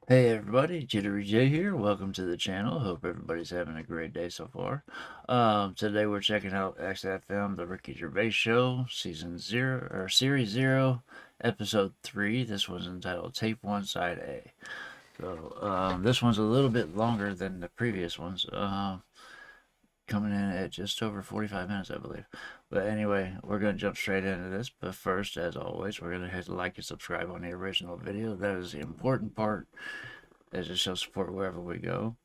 Hey everybody, JitteryJay here. Welcome to the channel. Hope everybody's having a great day so far. Today we're checking out XFM, the Ricky Gervais Show, Series 0, Episode 3. This one's entitled Tape 1 Side A. So, this one's a little bit longer than the previous ones. Coming in at just over 45 minutes, I believe. But anyway, we're going to jump straight into this. But first, as always, we're going to hit like and subscribe on the original video. That is the important part, as it shows support wherever we go.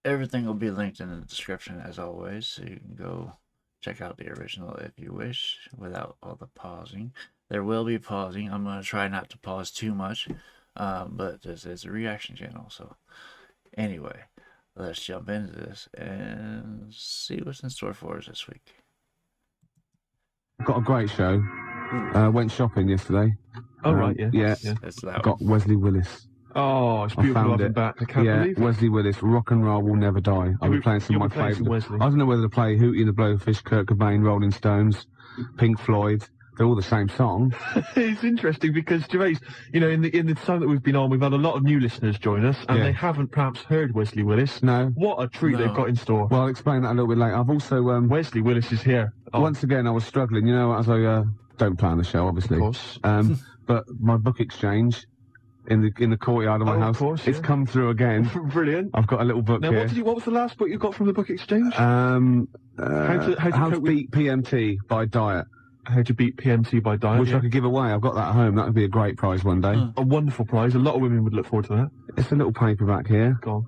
Everything will be linked in the description, as always, so you can go check out the original if you wish, without all the pausing. There will be pausing. I'm going to try not to pause too much, but this is a reaction channel, so anyway. Let's jump into this and see what's in store for us this week. Got a great show. Went shopping yesterday. Oh, right, yeah. Yeah. That's loud. Got Wesley Willis. Oh, it's beautiful having back. I can't believe it. Wesley Willis. Rock and roll will never die. I'll be playing some of my favourites. I don't know whether to play Hootie and the Blowfish, Kurt Cobain, Rolling Stones, Pink Floyd. They're all the same song. It's interesting because, Gervais, you know, in the time that we've been on, we've had a lot of new listeners join us, and they haven't perhaps heard Wesley Willis. No. What a treat they've got in store. Well, I'll explain that a little bit later. I've also... Wesley Willis is here. Oh. Once again, I was struggling, you know, as I don't play on the show, obviously. Of course. But my book exchange in the courtyard of my house, of course, it's come through again. Brilliant. I've got a little book now, here. What was the last book you got from the book exchange? How to Beat PMT by Diet. How to Beat PMT by Diet. Which I could give away. I've got that at home. That would be a great prize one day. A wonderful prize. A lot of women would look forward to that. It's a little paperback here. Go on.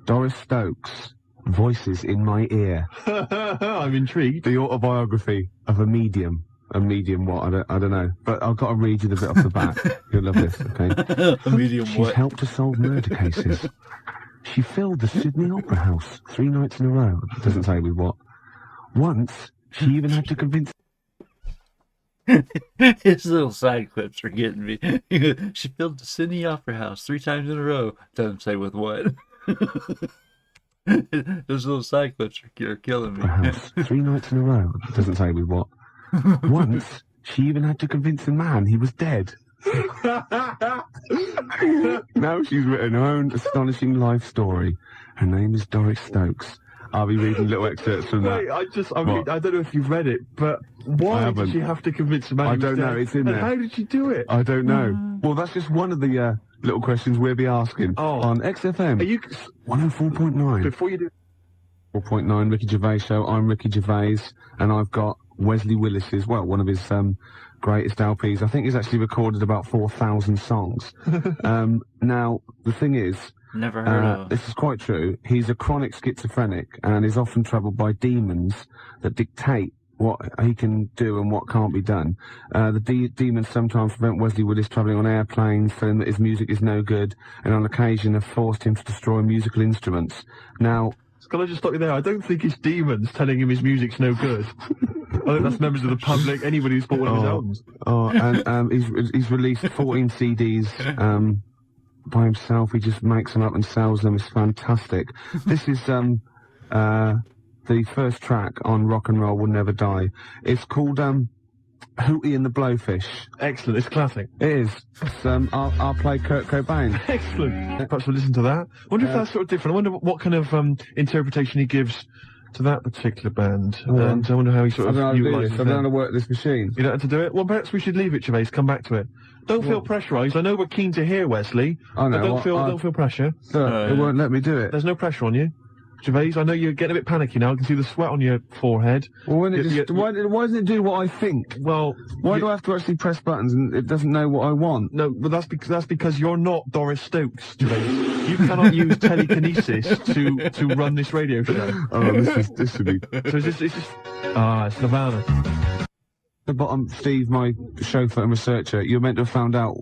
Doris Stokes, Voices in My Ear. I'm intrigued. The autobiography of a medium. A medium what? I don't know. But I've got to read you the bit off the back. You'll love this, okay? A medium She's what? helped to solve murder cases. She filled the Sydney Opera House 3 nights in a row. Doesn't say with what. Once, she even had to convince... His little side clips are getting me. She filled the Sydney Opera House 3 times in a row. Doesn't say with what. Those little side clips are killing me. House 3 nights in a row. Doesn't say with what. Once, she even had to convince a man he was dead. Now she's written her own astonishing life story. Her name is Doris Stokes. I'll be reading little excerpts from that. Wait, I don't know if you've read it, but why did she have to convince a man? I don't know, it's in there. How did she do it? I don't know. Well, that's just one of the little questions we'll be asking on XFM. Are you 104.9. Before you do 4.9 Ricky Gervais Show. I'm Ricky Gervais, and I've got Wesley Willis's, well, one of his greatest LPs. I think he's actually recorded about 4,000 songs. Now, the thing is, never heard of. This is quite true. He's a chronic schizophrenic and is often troubled by demons that dictate what he can do and what can't be done. The demons sometimes prevent Wesley Willis travelling on airplanes, saying that his music is no good, and on occasion have forced him to destroy musical instruments. Now... Can I just stop you there? I don't think it's demons telling him his music's no good. I think that's members of the public, anybody who's bought one of his albums. And he's released 14 CDs by himself. He just makes them up and sells them. It's fantastic. This is the first track on Rock and Roll Will Never Die. It's called Hootie and the Blowfish. Excellent, it's classic. It is. It's, I'll play Kurt Cobain. Excellent. Perhaps we'll listen to that. I wonder if that's sort of different. I wonder what kind of interpretation he gives to that particular band. And I wonder how he sort of utilises it. I don't know how to work this machine. You don't have to do it? Well, perhaps we should leave it, Gervais, come back to it. Don't feel pressurised. I know we're keen to hear Wesley. I know. Don't feel pressure. It won't let me do it. There's no pressure on you. Gervais, I know you're getting a bit panicky now. I can see the sweat on your forehead. Well, why doesn't it do what I think? Well, why do I have to actually press buttons and it doesn't know what I want? No, but that's because you're not Doris Stokes, Gervais. You cannot use telekinesis to run this radio show. Oh, this should be. So it's just it's Nirvana. The bottom, Steve, my chauffeur and researcher, you're meant to have found out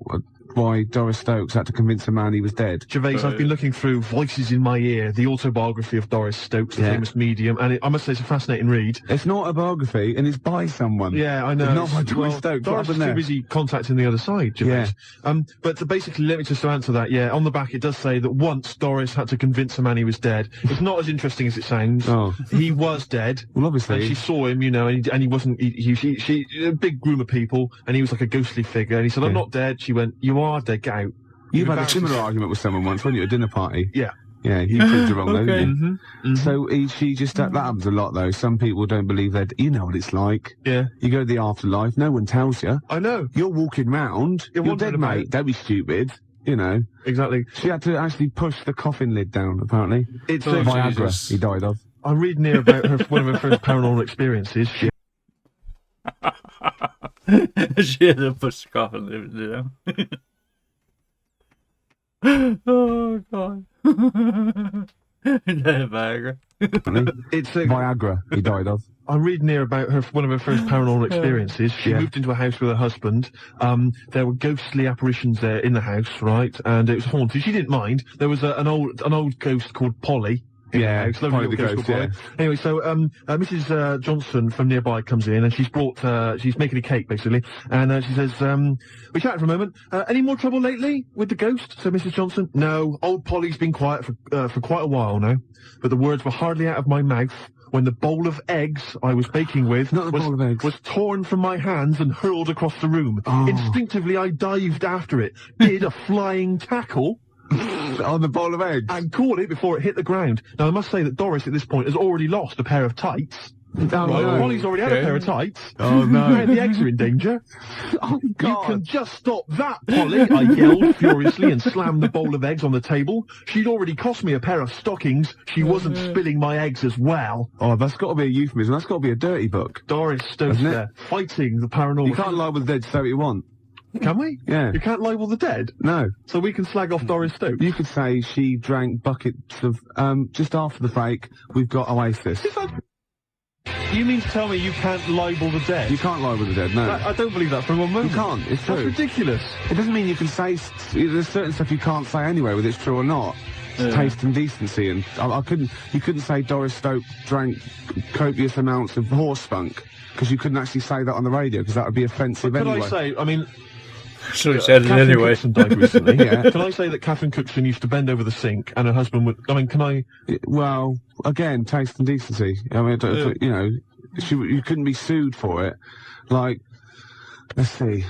why Doris Stokes had to convince a man he was dead. Gervais, I've been looking through Voices in My Ear, the autobiography of Doris Stokes, the famous medium, and I must say it's a fascinating read. It's not a biography, and it's by someone. Yeah, I know. It's not by Doris Stokes. Doris is too busy contacting the other side, Gervais. Yeah. But basically, let me just answer that, on the back it does say that once Doris had to convince a man he was dead. It's not as interesting as it sounds. Oh. He was dead. Well, obviously. And she saw him, you know, and he wasn't, she a big groom of people, and he was like a ghostly figure, and he said, I'm not dead. She went, you you are dead gout. You've had a similar argument with someone once, weren't you, at a dinner party? Yeah. Yeah, you proved it wrong, though, Okay. didn't you? So she just, that happens a lot, though. Some people don't believe that, you know what it's like. Yeah. You go to the afterlife, no one tells you. I know. You're walking round, you're wondering dead, about mate, it. don't be stupid, you know. Exactly. She had to actually push the coffin lid down, apparently. It's Viagra Jesus. he died of. I'm reading here about one of her first paranormal experiences. She had to push the coffin lid down. Oh, God. Viagra. It's Viagra he died of. I'm reading here about one of her first paranormal experiences. She moved into a house with her husband. There were ghostly apparitions there in the house, right? And it was haunted. She didn't mind. There was an old ghost called Polly. In the house. Lovely Polly the little ghost, called Polly. Anyway, so Mrs. Johnson from nearby comes in and she's making a cake basically, and she says, we chatted for a moment. Any more trouble lately with the ghost? So Mrs. Johnson, no, old Polly's been quiet for quite a while now, but the words were hardly out of my mouth when the bowl of eggs I was baking with was torn from my hands and hurled across the room. Instinctively, I dived after it, did a flying tackle. On the bowl of eggs? And caught it before it hit the ground. Now, I must say that Doris, at this point, has already lost a pair of tights. Polly's already had a pair of tights. Oh, no. Now the eggs are in danger. Oh, God. You can just stop that, Polly, I yelled furiously and slammed the bowl of eggs on the table. She'd already cost me a pair of stockings. She wasn't spilling my eggs as well. Oh, that's got to be a euphemism. That's got to be a dirty book. Doris Stokes there, fighting the paranormal. You can't lie with the dead, say what you want. Can we? Yeah. You can't libel the dead? No. So we can slag off Doris Stokes? You could say she drank buckets of, just after the break, we've got Oasis. You mean to tell me you can't libel the dead? You can't lie with the dead, no. I don't believe that for one moment. You can't, it's true. That's ridiculous. It doesn't mean you can say, there's certain stuff you can't say anyway, whether it's true or not. It's taste and decency, and you couldn't say Doris Stokes drank copious amounts of horse spunk, because you couldn't actually say that on the radio, because that would be offensive anyway. Could I say, I mean... So he said it Catherine anyway. Cookson died recently. Yeah. Can I say that Catherine Cookson used to bend over the sink and her husband would... I mean, can I... Well, again, taste and decency. I mean, you know, you couldn't be sued for it. Like, let's see,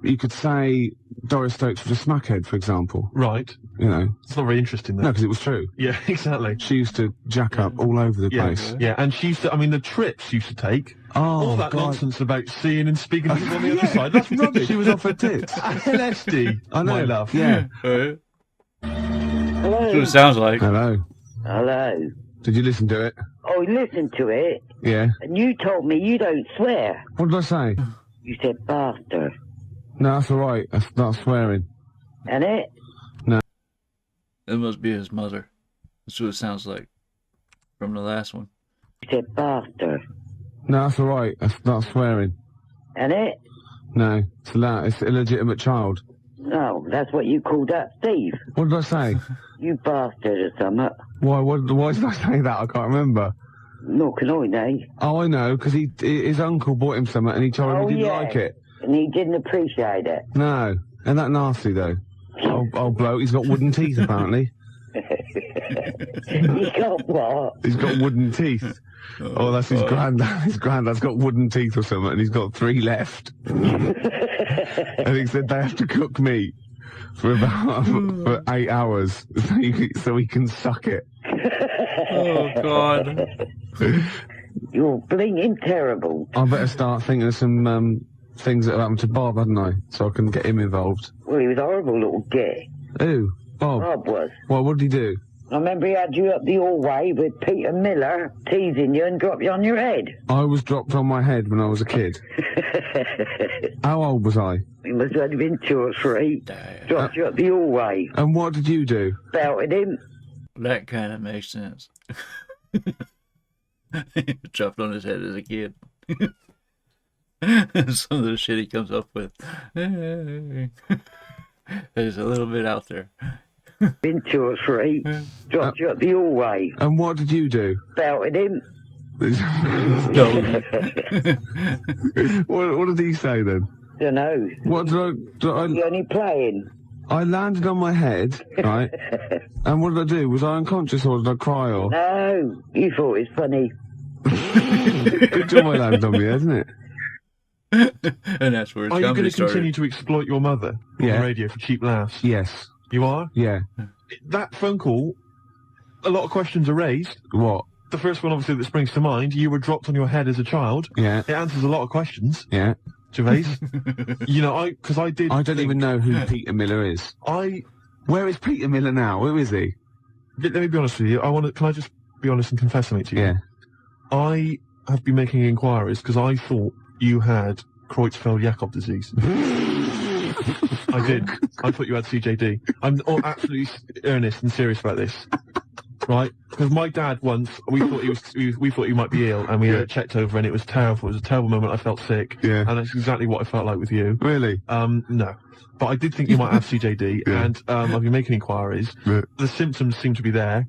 you could say Doris Stokes was a smackhead, for example. Right. You know. It's not very interesting, though. No, because it was true. Yeah, exactly. She used to jack up all over the place. Yeah, and she used to... I mean, the trips she used to take... Oh, all that God. nonsense about seeing and speaking to people on the other side. That's rubbish. She was off her tits. LSD, I know. my love. Yeah. Hello. Hello. That's what it sounds like. Hello. Hello. Did you listen to it? Oh, listen to it, Yeah. and you told me you don't swear. What did I say? You said bastard. No, that's all right. That's not swearing. And it? It must be his mother. That's what it sounds like from the last one. You said bastard. No, that's all right. That's not swearing. And it? No, it's allowed. It's an illegitimate child. No, that's what you called up Steve. What did I say? You bastard or something. Why did I say that? I can't remember. No, can I know? Oh, I know, because his uncle bought him something and he told him he didn't like it. And he didn't appreciate it. No. Isn't that nasty, though? Old bloke, he's got wooden teeth, apparently. He got what? He's got wooden teeth. Oh, that's his granddad. His granddad's got wooden teeth or something, and he's got 3 left. And he said they have to cook meat for about for 8 hours so he can suck it. Oh, God. You're blinging terrible. I better start thinking of some things that happened to Bob, hadn't I? So I can get him involved. Well, he was a horrible little git. Who? Bob? Rob was. What did he do? I remember he had you up the hallway with Peter Miller teasing you and dropped you on your head. I was dropped on my head when I was a kid. How old was I? He must have been 2 or 3. Dropped you up the hallway. And what did you do? Belted him. That kind of makes sense. Dropped on his head as a kid. Some of the shit he comes up with. There's a little bit out there. Been 2 or 3. Dropped you up the hallway. And what did you do? Belted him. No. What did he say then? Dunno. What did You're only playing. I landed on my head, right? And what did I do? Was I unconscious or did I cry or? No, you thought it was funny. Good job I landed on my head, isn't it? And that's where it's Are you going to started. continue to exploit your mother? on Yeah. the radio for cheap laughs. Yes. You are? Yeah. That phone call, a lot of questions are raised. What? The first one, obviously, that springs to mind, you were dropped on your head as a child. Yeah. It answers a lot of questions. Yeah. Gervais. You know, I don't even know who Peter Miller is. Where is Peter Miller now? Who is he? Let me be honest with you. Can I just be honest and confess something to you? Yeah. I have been making inquiries because I thought you had Creutzfeldt-Jakob disease. I did. I thought you had CJD. I'm absolutely earnest and serious about this. Right? Because my dad once, we thought he might be ill, and we had it checked over, and it was terrible. It was a terrible moment. I felt sick. Yeah. And that's exactly what I felt like with you. Really? No. But I did think you might have CJD, and I've been making inquiries. Yeah. The symptoms seem to be there.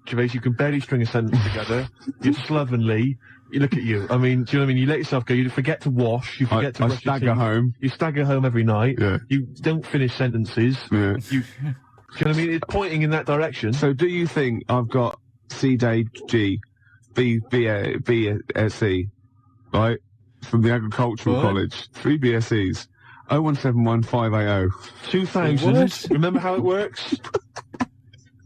Gervais, you can barely string a sentence together. You're slovenly. You look at you. I mean, do you know what I mean? You let yourself go. You forget to wash. You forget to brush your teeth. I stagger home. You stagger home every night. Yeah. You don't finish sentences. Yeah. Do you know what I mean? It's pointing in that direction. So do you think I've got CJG, BSc, right? From the Agricultural College. 3 BScs. 0171 580. 2000. What? Remember how it works?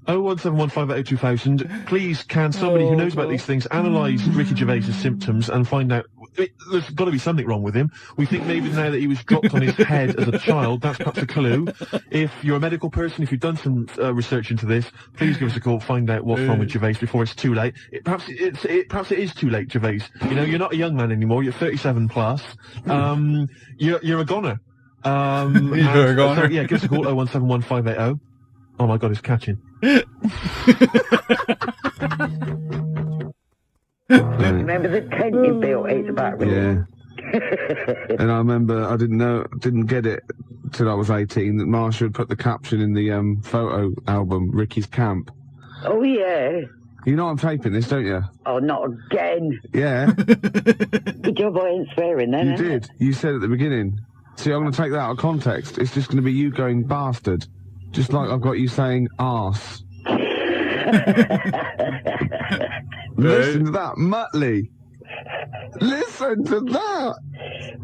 0171 580 2000. Please, can somebody who knows about these things analyse Ricky Gervais' symptoms and find out... There's got to be something wrong with him. We think maybe now that he was dropped on his head as a child, that's perhaps a clue. If you're a medical person, if you've done some research into this, please give us a call, find out what's wrong with Gervais before it's too late. Perhaps it is too late, Gervais. You know, you're not a young man anymore, you're 37 plus. You're a goner. You're a goner? So, yeah, give us a call, 0171 580. Oh my god, it's catching. Remember the tent you built at the back room? Yeah. And I remember I didn't get it till I was 18 that Marsha had put the caption in the photo album, Ricky's Camp. Oh, yeah. You know I'm taping this, don't you? Oh, not again. Yeah. Good job I ain't swearing then, You eh? did. You said at the beginning. See, I'm going to take that out of context. It's just going to be you going bastard. Just like I've got you saying arse. Listen to that, Muttley. Listen to that.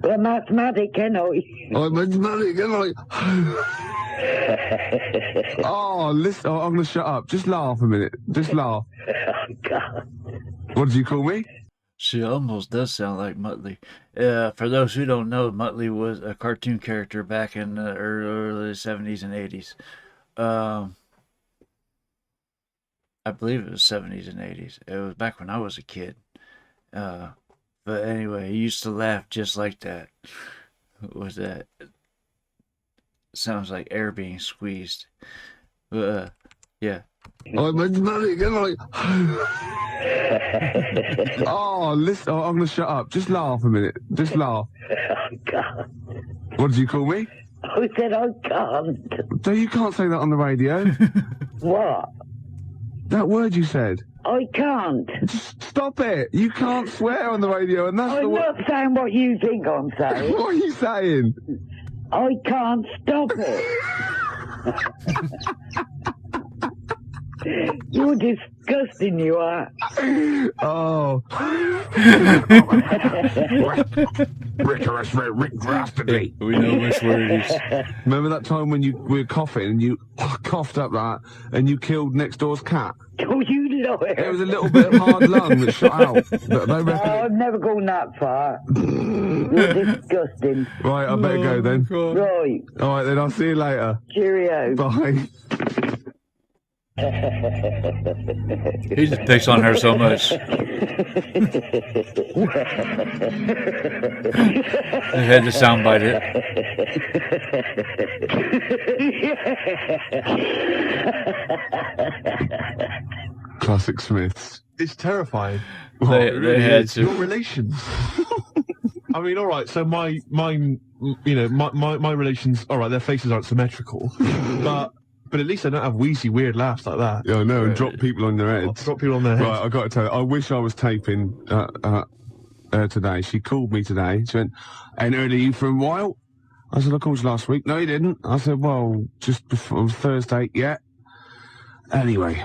We're mathematic, ain't I? I'm mathematic, ain't I? Oh, listen. Oh, I'm going to shut up. Just laugh a minute. Just laugh. Oh, God. What did you call me? She almost does sound like Muttley. For those who don't know, Muttley was a cartoon character back in the early 70s and 80s. I believe it was 70s and 80s. It was back when I was a kid. But anyway, he used to laugh just like that. What was that? Sounds like air being squeezed. But, yeah. I'm mathematic, ain't I? Oh, listen. Oh, I'm going to shut up. Just laugh a minute. Just laugh. Oh, God. What did you call me? I said I can't. No, you can't say that on the radio. What? That word you said. I can't. Just stop it. You can't swear on the radio, and that's the I'm word. not saying what you think I'm saying. What are you saying? I can't stop it. You're disgusting, you are. Oh. Rick Grafterty. We know which word it is. Remember that time when we were coughing and you coughed up that and you killed next door's cat? Oh, you liar. It was a little bit of hard lung that shot out. But they reckon I've never gone that far. You're disgusting. Right, I better go then. Right. All right, then I'll see you later. Cheerio. Bye. He just picks on her so much. They had to soundbite it. Classic Smiths. It's terrifying. They had to. Your relations. I mean, all right. So my relations. All right, their faces aren't symmetrical, but at least they don't have wheezy, weird laughs like that. Yeah, I know, and drop people on their heads. Drop people on their heads. Right, I got to tell you, I wish I was taping today. She called me today. She went, "Ain't heard of you for a while." I said, "I called you last week." "No, you didn't." I said, "Well, just before Thursday." "Yeah." Anyway,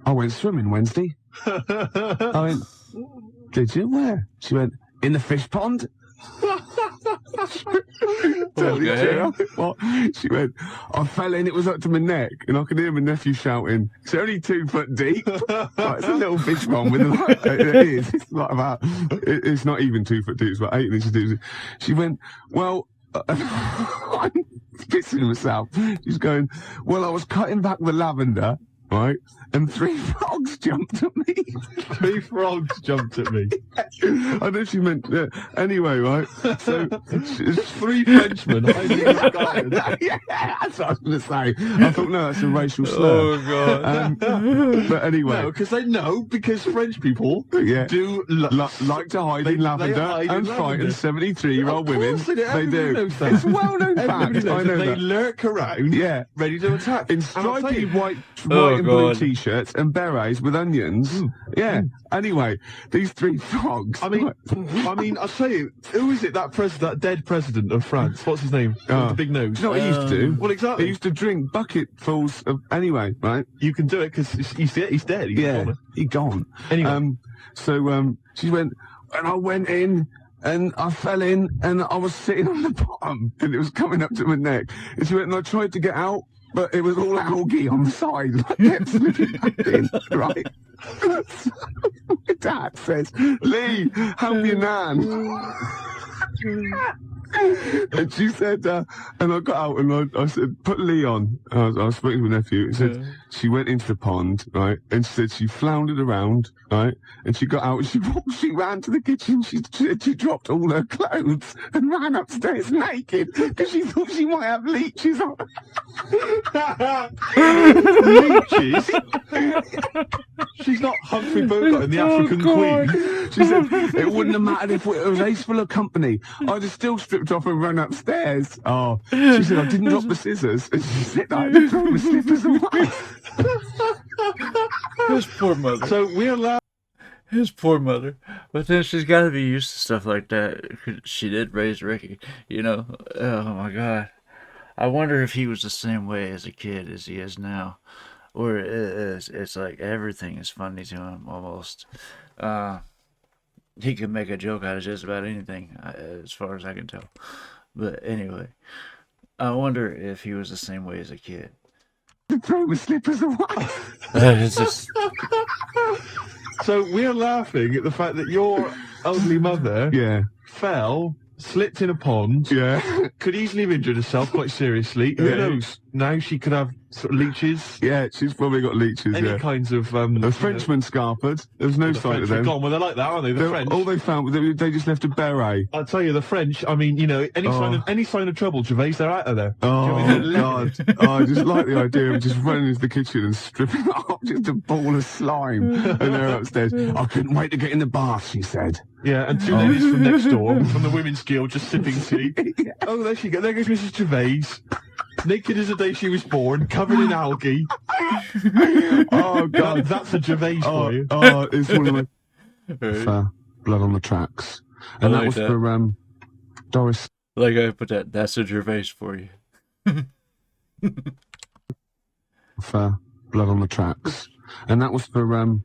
I went swimming Wednesday. I went, "Did you? Where?" She went, "In the fish pond." Okay. What? She went, I fell in, it was up to my neck, and I could hear my nephew shouting, it's only 2 foot deep. Like, it's a little fish pond with like, it is. It's like about, it's not even 2 foot deep, it's about 8 inches deep. She went, well, I'm pissing myself. She's going, well, I was cutting back the lavender, right? And 3 frogs jumped at me. 3 frogs jumped at me. I know she meant, anyway, right? So, It's 3 Frenchmen hiding in the garden. yeah, that's what I was going to say. I thought, no, that's a racial slur. Oh, God. But anyway. No, because French people Yeah. do like to hide in lavender hide in and frighten lavender. 73-year-old Of women. course they do. They Everybody do. knows that. It's a well-known Everybody fact. knows I know they that. lurk around, Yeah. ready to attack. In And I'll tell stripy you, white Oh, and blue God. t-shirts and berets with onions. Yeah. Anyway, these 3 frogs. I mean, I'll tell you, who is it? That dead president of France. What's his name? With the big nose. you know what he used to do? Well, exactly. He used to drink bucketfuls of. Anyway, right? You can do it because he's dead. He's Yeah, gone. he gone. Anyway. So she went, and I went in, and I fell in, and I was sitting on the bottom, and it was coming up to my neck. And she went, and I tried to get out, but it was all algae on the side. I kept slipping back in, right? So my dad says, Lee, help your nan. And she said, and I got out and I said, put Lee on. I was speaking to my nephew. He said, she went into the pond, right? And she said she floundered around, right? And she got out and she ran to the kitchen. She dropped all her clothes and ran upstairs naked because she thought she might have leeches on. Leeches? She's not Humphrey Bogart in the African Queen. She said, it wouldn't have mattered if it was ace full of company. I'd have still stripped off and run upstairs. Oh, she said, I didn't drop the scissors. And she said, I had to throw my slippers away. His poor mother. So we're allowed. His poor mother. But then she's got to be used to stuff like that. She did raise Ricky, you know. Oh, my God. I wonder if he was the same way as a kid as he is now. Or it's like everything is funny to him, almost. He can make a joke out of just about anything, as far as I can tell. But anyway, I wonder if he was the same way as a kid. Throw my slippers away. It's just... So we're laughing at the fact that your elderly mother Yeah. fell, slipped in a pond, Yeah. could easily have injured herself quite seriously. Who Yeah. knows? Now she could have sort of leeches, Yeah, she's probably got leeches, any yeah. kinds of... A Frenchman scarpered. There was no the sight French of are them. gone. Well, they're like that, aren't they? The French. All they found, they just left a beret. I'll tell you, the French, I mean, you know, any sign of trouble, Gervais, they're out of there. Oh, Do you know what I mean? God. Oh, I just like the idea of just running into the kitchen and stripping off just a ball of slime. And they're upstairs. I couldn't wait to get in the bath, she said. Yeah, and 2 ladies from next door, from the women's guild, just sipping tea. Oh, there she goes. There goes Mrs. Gervais. Naked as the day she was born, covered in algae. Oh, God. That's a Gervais for you. Oh, it's one of my... Right. Blood on the Tracks. And I that like was that. for Doris... Like I put that, that's a Gervais for you. For Blood on the Tracks. And that was for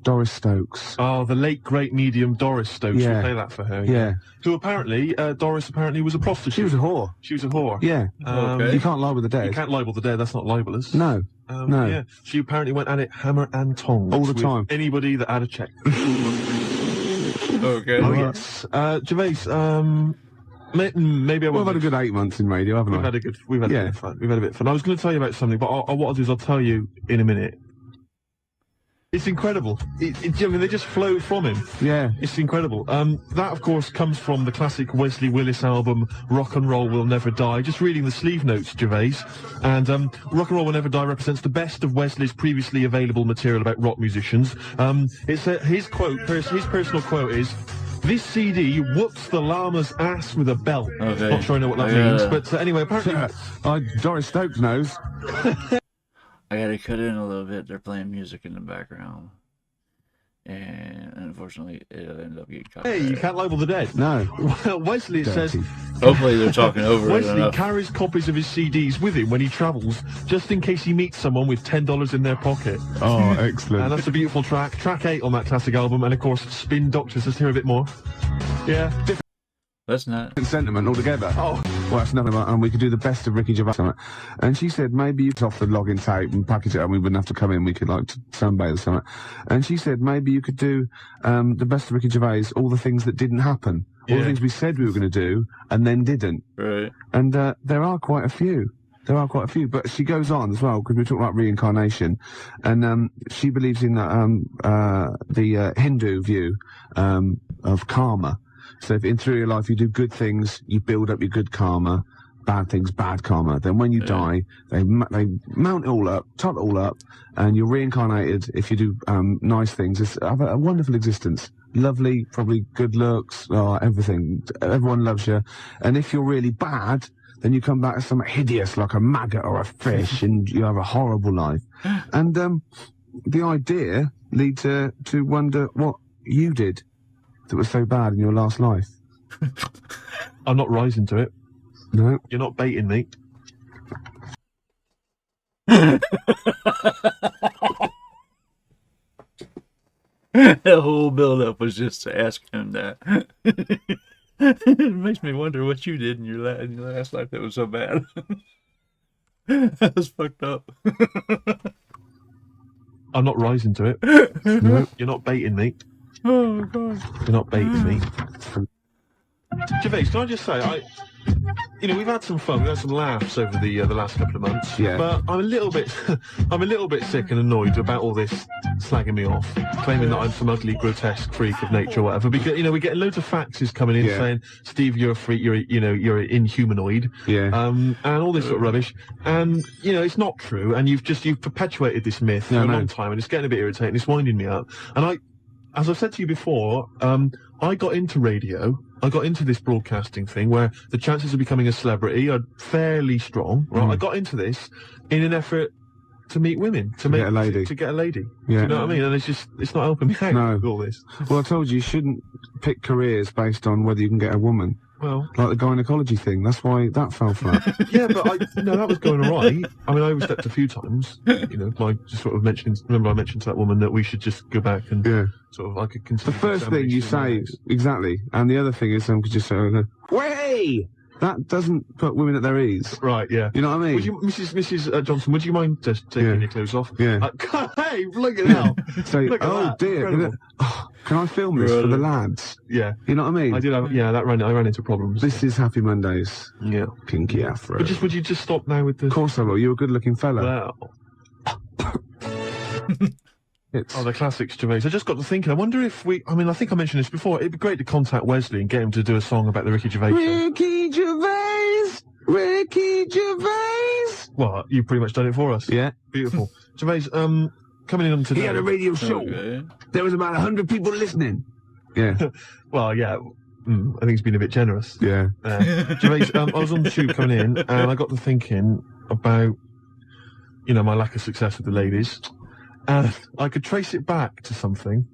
Doris Stokes. Oh, the late great medium Doris Stokes. Yeah. We play that for her. Yeah. Who apparently, Doris apparently was a prostitute. She was a whore. She was a whore. Yeah. Okay. You can't lie with the dead. You can't libel the dead, that's not libelous. No. No. Yeah. She apparently went at it hammer and tongs. All the with time. Anybody that had a check. Okay. Oh, yes. Gervais, maybe I We've won't. had a good 8 months in radio, haven't We've I? had a bit Yeah. of fun. We've had a bit of fun. I was going to tell you about something, but what I'll do is I'll tell you in a minute. It's incredible. I mean, they just flow from him. Yeah. It's incredible. That, of course, comes from the classic Wesley Willis album, Rock and Roll Will Never Die. Just reading the sleeve notes, Gervais. And Rock and Roll Will Never Die represents the best of Wesley's previously available material about rock musicians. His personal quote is, "This CD whoops the llama's ass with a belt." Okay. Not sure I know what that means, but anyway, apparently... Doris Stokes knows. I gotta cut in a little bit. They're playing music in the background. And unfortunately, it'll end up getting Hey, copyrighted. you can't label the dead. No. Well, Wesley, it says... Dirty. Hopefully they're talking over it Wesley enough. carries copies of his CDs with him when he travels, just in case he meets someone with $10 in their pocket. Oh, And excellent. that's a beautiful track. Track 8 on that classic album, and of course, Spin Doctors. Let's hear a bit more. Yeah. That's not. Sentiment altogether. Oh, well, that's nothing about, and we could do the best of Ricky Gervais. Something. And she said maybe you could off the login tape and package it, and we wouldn't have to come in. We could like sunbathe or something. And she said maybe you could do the best of Ricky Gervais, all the things that didn't happen, all the things we said we were going to do and then didn't. Right. And there are quite a few. But she goes on as well, because we talk about reincarnation, and she believes in the Hindu view of karma. So if through your life you do good things, you build up your good karma, bad things, bad karma. Then when you die, they mount it all up, tot it all up, and you're reincarnated if you do nice things. It's a wonderful existence. Lovely, probably good looks, everything. Everyone loves you. And if you're really bad, then you come back as something hideous like a maggot or a fish, and you have a horrible life. And the idea leads to wonder what you did that was so bad in your last life. I'm not rising to it. No. You're not baiting me. The whole build-up was just to ask him that. It makes me wonder what you did in your last life that was so bad. That was fucked up. I'm not rising to it. No. You're not baiting me. Oh, God. You're not baiting me. Gervais, can I just say, we've had some fun, we've had some laughs over the last couple of months. Yeah. But I'm a little bit sick and annoyed about all this slagging me off, claiming that I'm some ugly, grotesque freak of nature or whatever. Because we're getting loads of faxes coming in saying, Steve, you're a freak, you're an inhumanoid. Yeah. And all this sort of rubbish. And it's not true. And you've perpetuated this myth for a long time, and it's getting a bit irritating. It's winding me up. And as I've said to you before, I got into radio. I got into this broadcasting thing where the chances of becoming a celebrity are fairly strong. Right? I got into this in an effort to meet women, to get a lady. To get a lady. Yeah. You know what I mean? And it's not helping me out with all this. Well, I told you shouldn't pick careers based on whether you can get a woman. Well, like the gynecology thing. That's why that fell flat. Yeah, but that was going all right. I mean, I overstepped a few times. I just sort of mentioned. Remember, I mentioned to that woman that we should just go back and sort of. I could consider the first thing you say exactly, and the other thing is someone could just say, "Way." That doesn't put women at their ease. Right, yeah. You know what I mean? Would you, Mrs. Johnson, would you mind just taking your clothes off? Yeah. Hey, look at that. Say, look at oh that. dear. Can I film this for the lads? Yeah. You know what I mean? I did have, I ran into problems. This is Happy Mondays. Yeah. Kinky Afro. Would you just stop now with the... Of course I will. You're a good looking fella. Well. The classics, Gervais. I just got to thinking, I wonder if I think I mentioned this before, it'd be great to contact Wesley and get him to do a song about the Ricky Gervais show. Ricky Gervais! Ricky Gervais! Well, you've pretty much done it for us. Yeah. Beautiful. Gervais, coming in on today... He had a radio show. Okay. There was about 100 people listening. Yeah. Well, yeah. I think he's been a bit generous. Yeah. Gervais, I was on the tube coming in, and I got to thinking about, my lack of success with the ladies. And I could trace it back to something,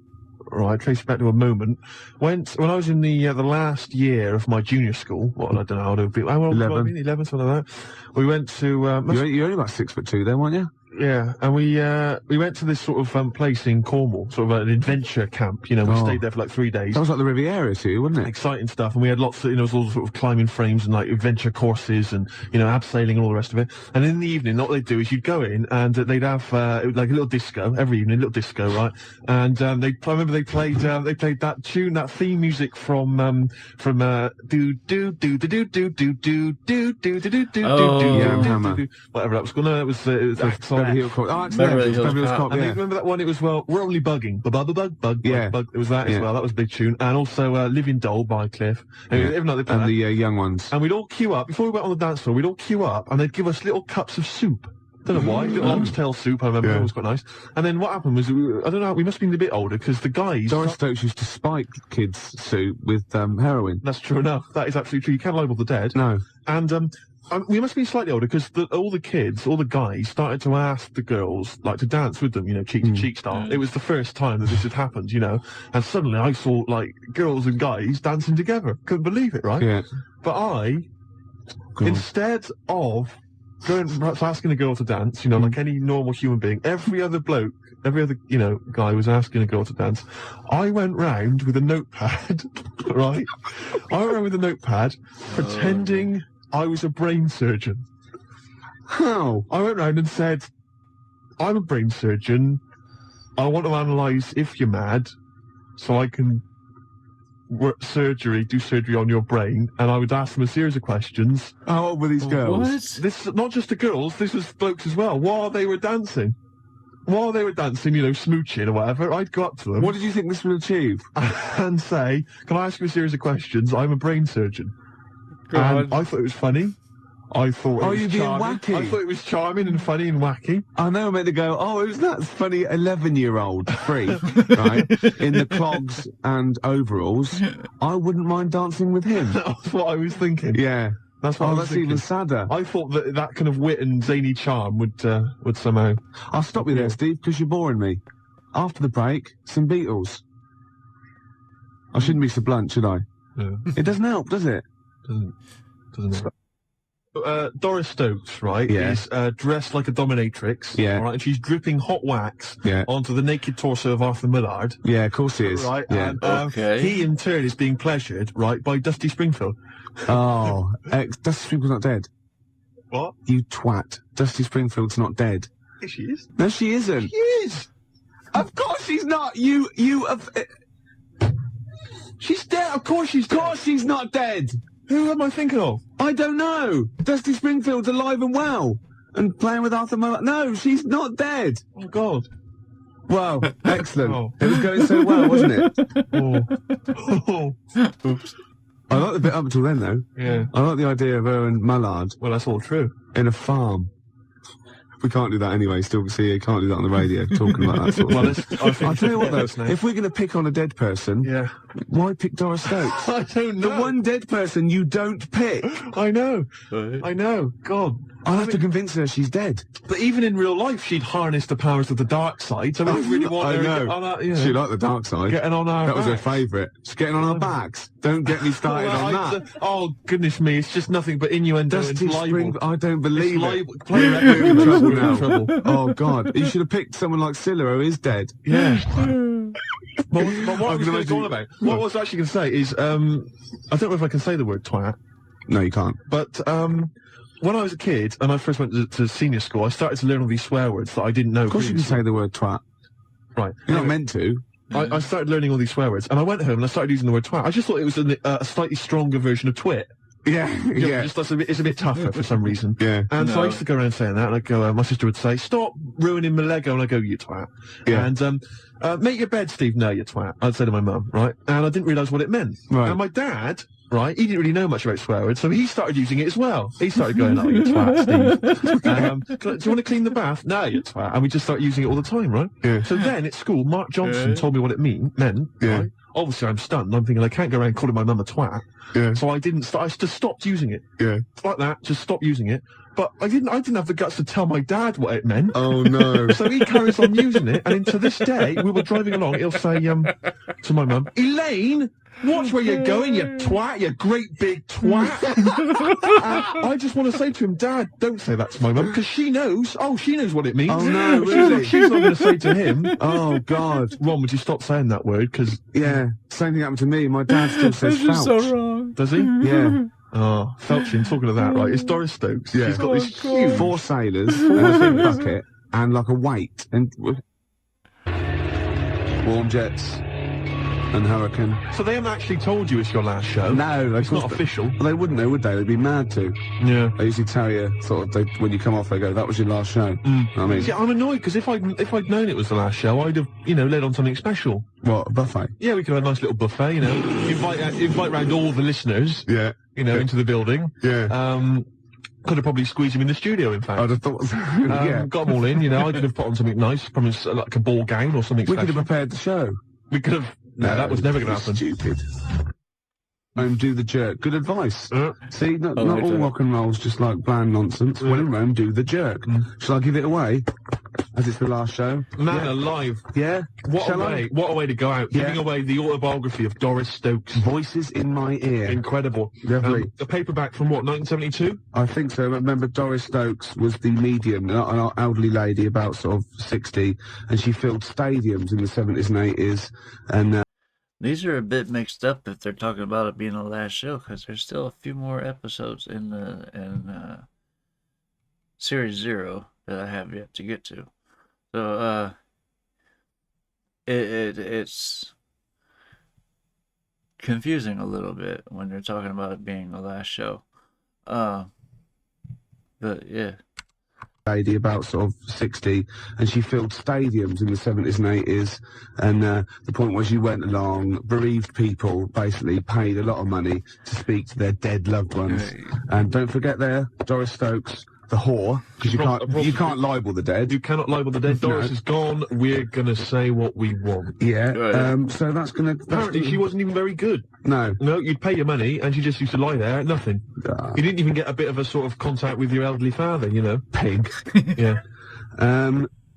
right? Trace it back to a moment when I was in the last year of my junior school. What, I don't know how old it would be. How old 11. 11, something like that. We went to. You're only about 6'2" then, weren't you? Yeah, and we went to this sort of place in Cornwall, sort of an adventure camp. We stayed there for like 3 days. That was like the Riviera to you, wasn't it? Exciting stuff, and we had lots of, it was all sort of climbing frames and like adventure courses and, abseiling and all the rest of it. And in the evening, what they'd do is you'd go in and they'd have like a little disco every evening, a little disco, right? And I remember they played that tune, that theme music from do do do do do do do do do do do do whatever that was called. No, it was Beverly Hills Cop. Oh, Beverly Hills Cop, I yeah. think, remember that one? It was, we're only bugging. Bug. It was that as well. That was a big tune. And also Living Doll by Cliff. And the young ones. And we'd all queue up. Before we went on the dance floor, we'd all queue up and they'd give us little cups of soup. Don't know why. Little oxtail soup, I remember. It was quite nice. And then what happened was, I don't know, we must have been a bit older because the guys... Doris Stokes used to spike kids' soup with heroin. That's true enough. That is absolutely true. You can't libel the dead. No. And we must be slightly older because all the guys started to ask the girls like to dance with them, cheek to cheek style. It was the first time that this had happened, and suddenly I saw like girls and guys dancing together. Couldn't believe it, right? Yeah. But instead of perhaps asking a girl to dance, you know, like any normal human being. Every other you know, guy was asking a girl to dance. I went round with a notepad, right? I went round with a notepad, pretending I was a brain surgeon. How? I went round and said, I'm a brain surgeon. I want to analyse if you're mad, so I can do surgery on your brain. And I would ask them a series of questions. How old were these girls? What? This not just the girls, this was blokes as well, while they were dancing. While they were dancing, you know, smooching or whatever, I'd go up to them. What did you think this would achieve? And say, can I ask you a series of questions? I'm a brain surgeon. God. And I thought it was funny. I thought it was you being charming. wacky? I thought it was charming and funny and wacky. I know, meant to go, oh, who's that funny 11-year-old freak, right, in the clogs and overalls? I wouldn't mind dancing with him. That's what I was thinking. Yeah. That's what I was that's thinking. even sadder. I thought that kind of wit and zany charm would somehow... I'll stop you there, Steve, because you're boring me. After the break, some Beatles. I shouldn't be so blunt, should I? Yeah. It doesn't help, does it? Doesn't it? Doris Stokes, right, Yeah. is dressed like a dominatrix, Yeah. right, and she's dripping hot wax Yeah. onto the naked torso of Arthur Millard, Yeah, of course he is. right, Yeah. and Okay. he in turn is being pleasured, right, by Dusty Springfield. Oh, Dusty Springfield's not dead. What? You twat. Dusty Springfield's not dead. Yes, she is. No, she isn't. She is. Of course she's not. She's dead. Of course she's dead. Of course she's not dead. Who am I thinking of? I don't know. Dusty Springfield's alive and well. And playing with Arthur Millard. No, she's not dead. Oh, God. Well, excellent. Oh. It was going so well, wasn't it? Oh. Oops. I like the bit up until then, though. Yeah. I like the idea of her and Millard Well, that's all true. in a farm. We can't do that anyway. Still, see, you can't do that on the radio, talking about that sort of Well, thing. I think I'll tell you what, that's though. nice. If we're going to pick on a dead person, Yeah. why pick Doris Stokes? I don't The know. one dead person you don't pick. I know. Right. I know. God. I'll have to convince her she's dead. But even in real life, she'd harness the powers of the dark side, so we didn't really want I her to know. get on our, you know, She liked the dark side. getting on our That was her backs. favourite. She's getting on our backs. Don't get me started Well, on that. Oh, goodness me, it's just nothing but innuendo and Dusty libel. Spring, I don't believe It's it. libel. Play We're in trouble We're in now. trouble. Oh, God. You should have picked someone like Scylla, who is dead. Yeah. But what I I was can going to imagine- go on about, what I was actually going to say is, I don't know if I can say the word twat, No, you can't. but when I was a kid and I first went to senior school, I started to learn all these swear words that I didn't know. Of course you can previously. say the word twat. Right. You're not Anyway, meant to. I started learning all these swear words, and I went home and I started using the word twat. I just thought it was a slightly stronger version of twit. Yeah, yeah, Just it's a bit tougher for some reason. yeah. And so I No. used to go around saying that, and I'd go, my sister would say, stop ruining my Lego, and I'd go, you twat. Yeah. And, make your bed, Steve. No, you twat. I'd say to my mum, right? And I didn't realise what it meant. Right. And my dad, right, he didn't really know much about swear words, so he started using it as well. He started going, oh, you twat, Steve. Do you want to clean the bath? No, you twat. And we just started using it all the time, right? Yeah. So then at school, Mark Johnson told me what it meant, Yeah. right? Obviously, I'm stunned. I'm thinking, I can't go around calling my mum a twat. Yeah. So I didn't. I just stopped using it. Yeah. Like that, just stop using it. But I didn't have the guts to tell my dad what it meant. Oh, no. So he carries on using it, and to this day, we were driving along, he'll say to my mum, Elaine, watch where you're going, you twat, you great big twat. And I just want to say to him, Dad, don't say that to my mum, because she knows. Oh, she knows what it means. Oh, no, really? She's not going to say to him, Oh, God. Ron, would you stop saying that word? Because Yeah. Same thing happened to me. My dad still says This is felch. so wrong. does he? Yeah. Oh, Felching, talking of that, right? It's Doris Stokes. Yeah. She's got this Oh, huge... 4 sailors, and a big bucket, and like a weight, and warm jets, and hurricane. So they haven't actually told you it's your last show? No, It's not official. They wouldn't know, would they? They'd be mad to. Yeah. They usually tell you, sort of, when you come off, they go, that was your last show. I mean, See, I'm annoyed because if I'd known it was the last show, I'd have, led on something special. what, a buffet? Yeah, we could have a nice little buffet, invite round all the listeners, Yeah. into the building. Yeah. Could have probably squeezed him in the studio, in fact. I'd have thought, yeah. Got them all in, I could have put on something nice, probably like a ball gown or something We could special. have prepared the show. We could have... No, that was never going to happen. Stupid. Rome, do the jerk. Good advice. See, not like all that. rock and roll's just like bland nonsense. When in Rome, do the jerk. Shall I give it away? as it's the last show. Man alive. Yeah? What Shall a I? way. What a way to go out. Yeah. Giving away the autobiography of Doris Stokes. Voices in my ear. Incredible. Lovely. A paperback from what, 1972? I think so. Remember, Doris Stokes was the medium, an elderly lady, about sort of 60, and she filled stadiums in the 70s and 80s. And These are a bit mixed up if they're talking about it being the last show, because there's still a few more episodes in Series 0 that I have yet to get to. So, it's confusing a little bit when they're talking about it being the last show. But yeah. lady about sort of 60, and she filled stadiums in the 70s and 80s, and the point was she went along, bereaved people basically paid a lot of money to speak to their dead loved ones. And don't forget there, Doris Stokes, the whore, because you can't libel the dead. You cannot libel the dead. Doris is gone. We're gonna say what we want. Yeah. So that's gonna. Apparently, she wasn't even very good. No. No, you'd pay your money, and she just used to lie there, nothing. You didn't even get a bit of a sort of contact with your elderly father, you know. Pig. Yeah.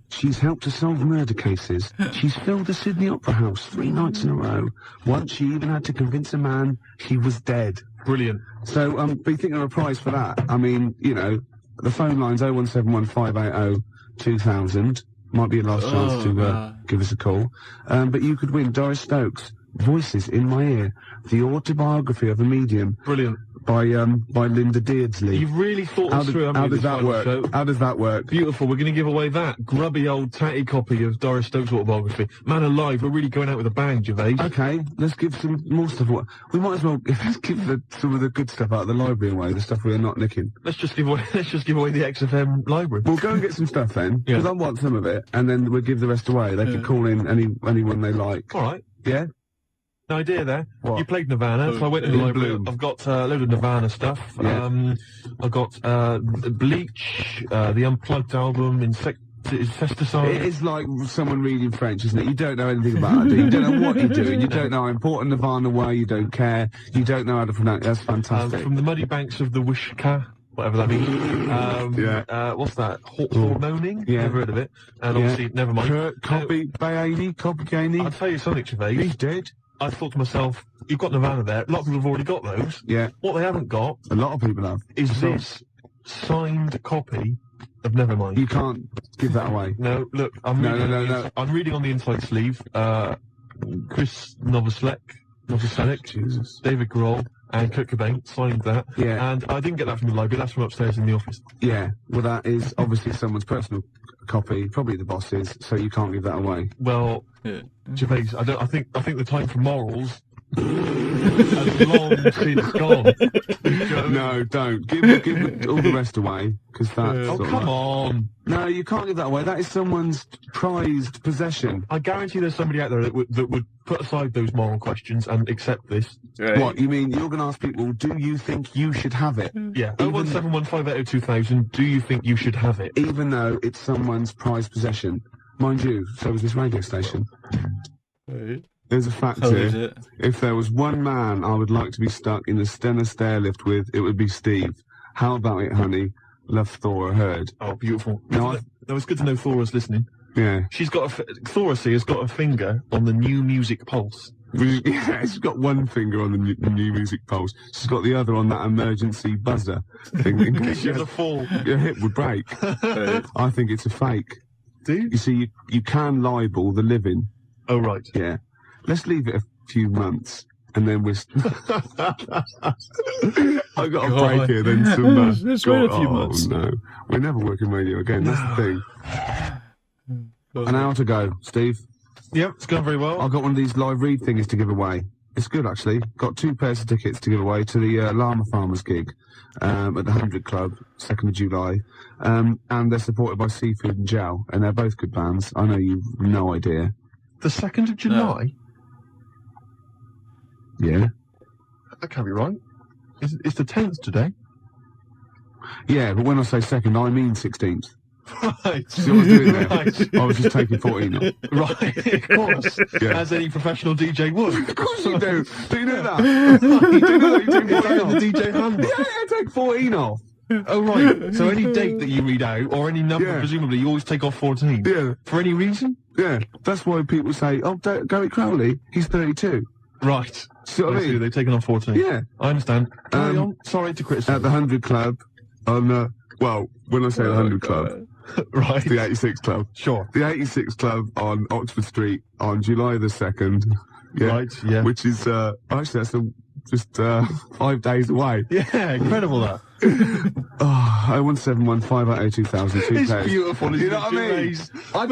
She's helped to solve murder cases. She's filled the Sydney Opera House 3 nights in a row. Once she even had to convince a man he was dead. Brilliant. So be thinking of a prize for that. I mean, you know, the phone line's 01715802000. Might be your last chance to give us a call. But you could win Doris Stokes, Voices in My Ear, the autobiography of a medium. Brilliant. By Linda Beardsley. You've really thought this through, haven't you, how does this that final work? show? How does that work? Beautiful. We're going to give away that grubby old tatty copy of Doris Stokes' autobiography. Man alive, we're really going out with a bang, Gervais. Okay, let's give some more stuff away. We might as well let's give some of the good stuff out of the library away, the stuff we're not nicking. Let's just give away the XFM library. We'll go and get some stuff then, because I want some of it, and then we'll give the rest away. They can call in anyone they like. All right. Yeah? No idea there. What? You played Nirvana, so I went to the library. I've got a load of Nirvana stuff. Yeah. I've got Bleach, the Unplugged album, Insecticide. It is like someone reading French, isn't it? You don't know anything about it, do you? You don't know what you're doing. You don't know how important Nirvana were. You don't care. You don't know how to pronounce it. That's fantastic. From the muddy banks of the Wishkah, whatever that means. What's that? Hormoning? Yeah. Never heard of it. And obviously, never mind. Copy Gainey. I'll tell you something, Gervais. He's dead. I thought to myself, you've got Nirvana there. A lot of people have already got those. Yeah. What they haven't got A lot of people have. is this signed copy of Nevermind. You can't give that away. No, look, I'm reading on the inside sleeve. Chris Novoselic, Jesus. David Grohl, and Kurt Cobain signed that. Yeah. And I didn't get that from the library. That's from upstairs in the office. Yeah. Well, that is obviously someone's personal copy, probably the boss's, so you can't give that away. Well, Gervais, I think the time for morals has long since gone. No, don't. Give all the rest away, because that's... Oh, come on. No, you can't give that away. That is someone's prized possession. I guarantee there's somebody out there that would put aside those moral questions and accept this. Right. What, you mean you're going to ask people, do you think you should have it? Yeah. 01715802000, do you think you should have it? Even though it's someone's prized possession. Mind you, so was this radio station. Right. There's a fact How here. is it? If there was one man I would like to be stuck in the Stena stairlift with, it would be Steve. How about it, honey? Love Thora Heard. Oh, beautiful. No, That was good to know Thora's listening. Yeah. She's got Thora has got a finger on the new music pulse. Yeah, she's got one finger on the new music pulse. She's got the other on that emergency buzzer thing. In case She's a fall. your hip would break. I think it's a fake. Do you? You see, you can libel the living. Oh, right. Yeah. Let's leave it a few months, and then we're... I got a break here, then some... Let's wait a few months. No. We're never working radio again, that's the thing. An hour to go, Steve. Yep, it's going very well. I've got one of these live read things to give away. It's good, actually. Got 2 pairs of tickets to give away to the Llama Farmers gig at the 100 Club, 2nd of July. And they're supported by Seafood and Gel, and they're both good bands. I know you've no idea. The 2nd of July? Yeah. That can't be right. It's the 10th today. Yeah, but when I say 2nd, I mean 16th. Right. See what I was doing there? Right. I was just taking 14 off. Right, of course. Yeah. As any professional DJ would. Of course you do. Do you know that? You do know that? You take 14 off. The DJ handbook. Yeah, take 14 off. Oh, right. So any date that you read out, or any number, Yeah. presumably, you always take off 14? Yeah. For any reason? Yeah. That's why people say, oh, Gary Crowley, he's 32. Right. See what I mean? They've taken off 14. Yeah. I understand. Carry on. Sorry to criticise. At the 100 Club, on, well, when I say the 100 Club, right. the 86 Club. Sure. The 86 Club on Oxford Street on July the 2nd. Yeah. Right, yeah. Which is, actually, that's just 5 days away. Yeah, incredible that. Oh, 01715802000. It's beautiful, isn't You know what I mean? I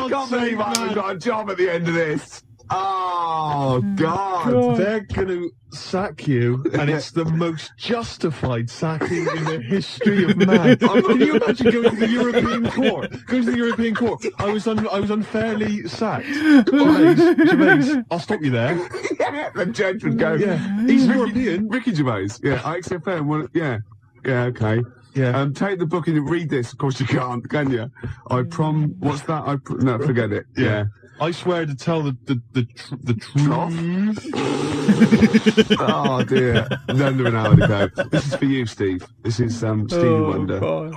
can't believe I haven't got a job at the end of this. Oh, God. They're going to sack you, and it's the most justified sacking in the history of man. Can you imagine going to the European Court? Going to the European Court. I was unfairly sacked. Gervais, I'll stop you there. Yeah, the judge would go. Yeah, he's European. Ricky Gervais. Yeah, XFM. Well, yeah. Yeah, okay. Yeah. Take the book and read this. Of course you can't, can you? What's that? No, forget it. Yeah. I swear to tell the truth. Oh dear. Under an hour to go. This is for you, Steve. This is Stevie Wonder. No,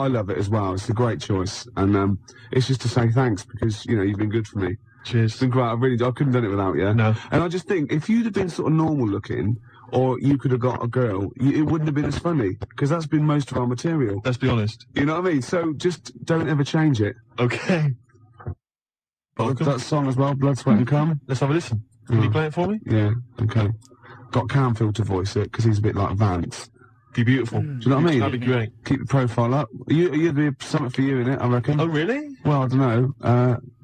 I love it as well. It's a great choice, and it's just to say thanks because you've been good for me. Cheers. It's been great. I couldn't have done it without you. No. And I just think if you'd have been sort of normal looking, or you could have got a girl, it wouldn't have been as funny because that's been most of our material. Let's be honest. You know what I mean? So just don't ever change it. Okay. That song as well, Blood, Sweat and Cum. Let's have a listen. Can you play it for me? Yeah, okay. Got Canfield to voice it, because he's a bit like Vance. Be beautiful. Do you know what I mean? That'd be great. Keep the profile up. You'd be something for you in it, I reckon. Oh, really? Well, I don't know.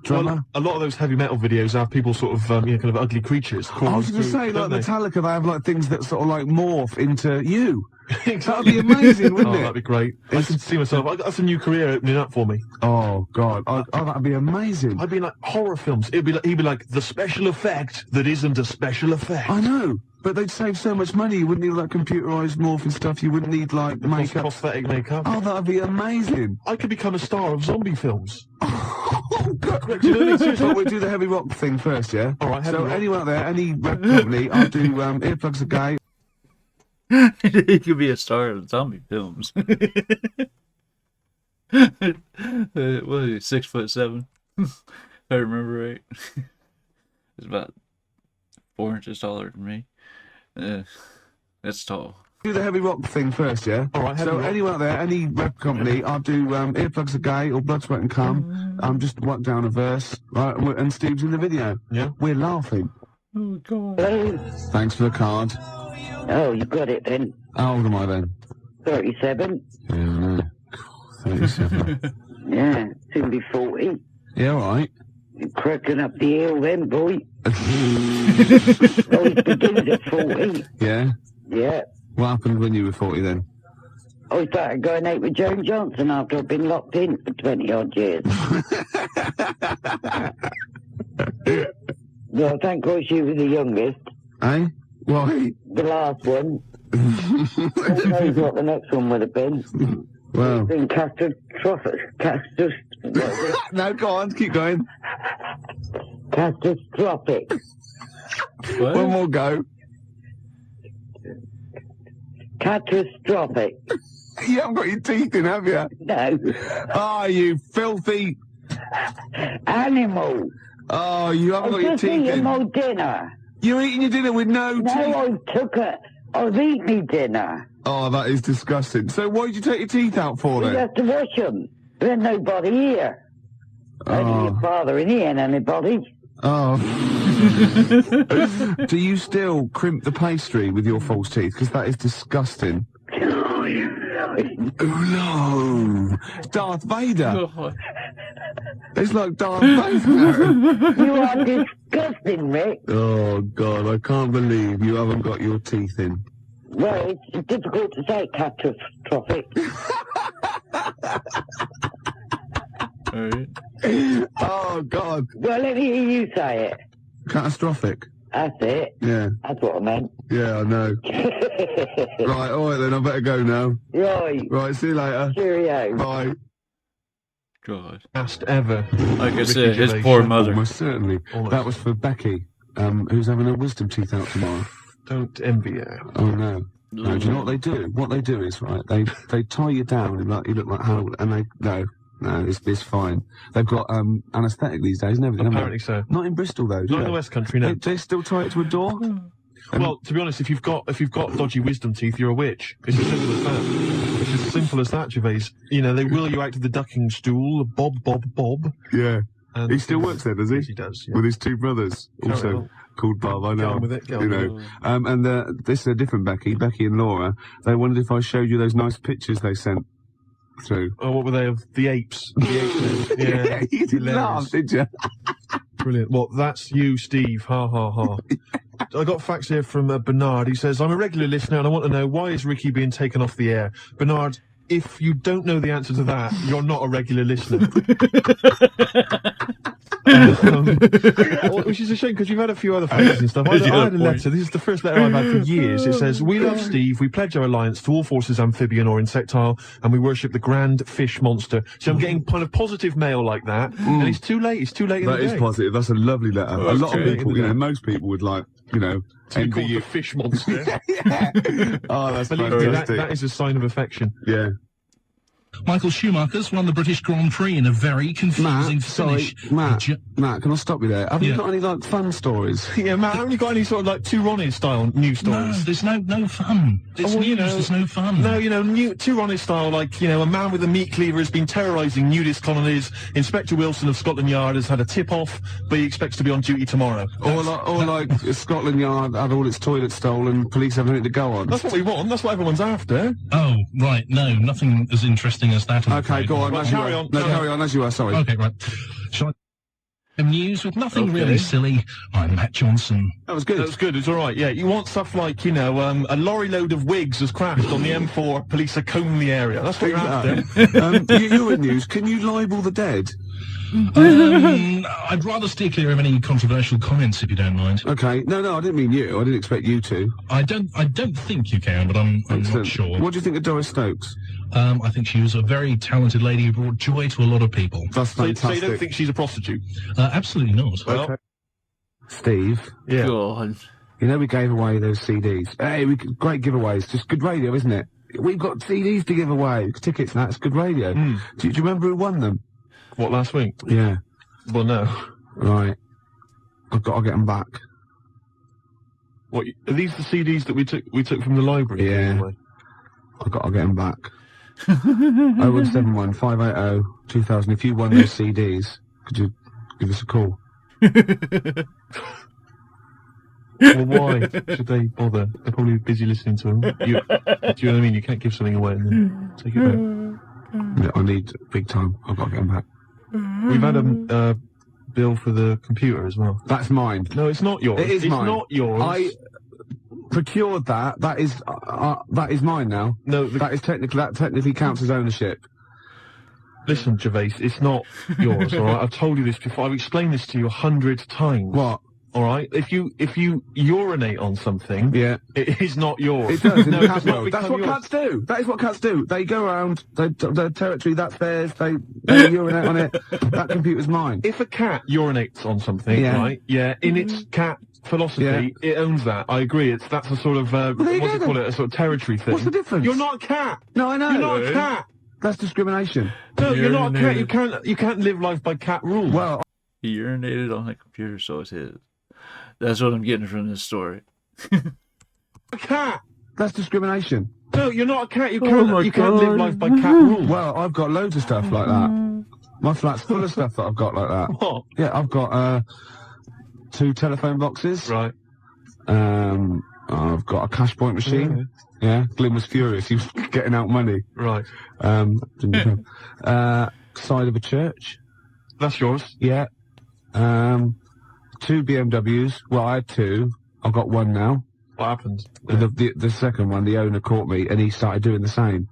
Drummer? Well, a lot of those heavy metal videos have people sort of, kind of ugly creatures. I was going to say, like Metallica, they have like things that sort of like morph into you. Exactly. That'd be amazing, wouldn't it? That'd be great. I can see myself. That's a new career opening up for me. Oh God! That'd be amazing. I'd be in like horror films. He'd be like the special effect that isn't a special effect. I know, but they'd save so much money. You wouldn't need like computerized morphing stuff. You wouldn't need like makeup, prosthetic makeup. Oh, that'd be amazing. I could become a star of zombie films. Oh God! Do you know seriously? We'll do the heavy rock thing first, yeah? All right. So anyone out there, any web company, I'll do earplugs a guy. He could be a star of zombie films. What is he, 6'7"? If I remember right. He's about 4 inches taller than me. That's tall. Do the heavy rock thing first, yeah? All right. So anyone out there, any web company, I'll do earplugs a guy or Blood, Sweat and Cum. Just work down a verse, right? And Steve's in the video. Yeah. We're laughing. Oh God. Hello? Thanks for the card. Oh, you got it then. How old am I then? 37. Yeah, I know. 37. Yeah, soon be 40. Yeah, all right. You're cracking up the hill then, boy. Always begins at 40. Yeah? Yeah. What happened when you were 40 then? I started going out with Joan Johnson after I've been locked in for 20 odd years. Well, thank God she was the youngest. Eh? Why? The last one. Who knows what the next one would have been? Well. It's been catastrophic. No, go on, keep going. Catastrophic. What? One more go. Catastrophic. You haven't got your teeth in, have you? No. Oh, you filthy... Animal. Oh, you haven't got I'm your just teeth eating in. my dinner. You're eating your dinner with no teeth? No, I took it. I've eaten my dinner. Oh, that is disgusting. So why did you take your teeth out for You then? have to wash them. There's nobody here. Only your father and he ain't anybody. Oh. Do you still crimp the pastry with your false teeth? Because that is disgusting. Oh, no. Darth Vader. God. It's like Darth Vader. You are disgusting, Rick. Oh, God, I can't believe you haven't got your teeth in. Well, it's difficult to say catastrophic. Alright. Oh, God. Well, let me hear you say it. Catastrophic. That's it. Yeah. That's what I meant. Yeah, I know. Right, all right then, I better go now. Right. Right, see you later. Cheerio. Bye. God. Best ever. Like I Ricky said, his Gervais poor Show. mother. Almost certainly. Almost. That was for Becky, who's having her wisdom teeth out tomorrow. Don't envy her. Oh, no. No, do you know what they do? What they do is, right, they tie you down and you look like Harold, and no, it's fine. They've got anaesthetic these days and everything. Apparently so. Not in Bristol though, do Not they? in the West Country, no. They still tie it to a door? Well, to be honest, if you've got dodgy wisdom teeth, you're a witch. It's as simple as that. It's as simple as that, Gervais. You know, they wheel you out to the ducking stool, Bob. Yeah. He still works there, does he? Yes, he does, yeah. With his two brothers, also called Bob, I know. Get on with it, get on with it. And this is a different Becky and Laura. They wondered if I showed you those nice pictures they sent through. Oh, what were they of the apes? The apes. Yeah, You didn't laugh, did you? Brilliant. Well, that's you, Steve. Ha ha ha. I got facts here from Bernard. He says, I'm a regular listener and I want to know, why is Ricky being taken off the air? Bernard, if you don't know the answer to that, you're not a regular listener. Which is a shame, because you've had a few other faces and stuff. I had a letter. This is the first letter I've had for years. It says, we love Steve. We pledge our alliance to all forces, amphibian or insectile, and we worship the grand fish monster. So I'm getting kind of positive mail like that, and it's too late. It's too late in the day. That is positive. That's a lovely letter. A lot of people, most people would like, to be called the fish monster. Yeah. Oh, that's fantastic. That is a sign of affection. Yeah. Michael Schumacher's won the British Grand Prix in a very confusing finish. Matt, can I stop you there? Have you got any, like, fun stories? Yeah, Matt, haven't you got any sort of, like, Two Ronnies style news stories? No, there's no fun. It's news, there's no fun. No, Two Ronnies style, like, a man with a meat cleaver has been terrorising nudist colonies. Inspector Wilson of Scotland Yard has had a tip-off, but he expects to be on duty tomorrow. Or like Scotland Yard had all its toilets stolen, police have nothing to go on. That's what we want, that's what everyone's after. Oh, right, no, nothing as interesting as that. Okay, go on. Well, carry on. No, carry on as you are, sorry. Okay, right. Shall I... News with nothing really silly. I'm Matt Johnson. That was good. That was good, it's alright, yeah. You want stuff like, a lorry load of wigs has crashed on the M4, police are combing the area. That's what you're after. You're in news. Can you libel the dead? I'd rather steer clear of any controversial comments, if you don't mind. Okay. No, I didn't mean you. I didn't expect you to. I don't think you can, but I'm not sure. What do you think of Doris Stokes? I think she was a very talented lady who brought joy to a lot of people. That's fantastic. So you don't think she's a prostitute? Absolutely not. Well, okay. Steve. Yeah. Go on. We gave away those CDs. Hey, great giveaways. Just good radio, isn't it? We've got CDs to give away. Tickets and that's good radio. Do you remember who won them? What, last week? Yeah. Well, no. Right. I've got to get them back. What, are these the CDs that we took from the library? Yeah. I've got to get them back. 0171 580 2000. If you won those CDs, could you give us a call? Well, why should they bother? They're probably busy listening to them. Do you know what I mean? You can't give something away and then take it back. I need big time. I've got to get them back. We've had a bill for the computer as well. That's mine. No, it's not yours. It is mine. It's not yours. I procured that. That is mine now. No, that technically counts as ownership. Listen, Gervais, it's not yours, alright? I've told you this before. I've explained this to you 100 times. What? Alright? If you urinate on something, yeah, it is not yours. It does in no, the cat world. yours. That's what cats do. That is what cats do. They go around their territory, that's theirs, they urinate on it. That computer's mine. If a cat urinates on something, right, in its cat philosophy, it owns that. I agree. That's a sort of, what's it called? A sort of territory thing. What's the difference? You're not a cat! No, I know. You're not a cat! That's discrimination. No, you're not a cat. You can't live life by cat rules. Well, he urinated on the computer, so it's his. That's what I'm getting from this story. A cat! That's discrimination. No, you're not a cat. You can't live life by cat rules. Well, I've got loads of stuff like that. My flat's full of stuff that I've got like that. What? Yeah, I've got 2 telephone boxes. Right. I've got a cash point machine. Yeah, Glyn was furious. He was getting out money. Right. Side of a church. That's yours. Yeah. 2 BMWs. Well, I had 2. I've got 1 now. What happened? The second one, the owner caught me, and he started doing the same.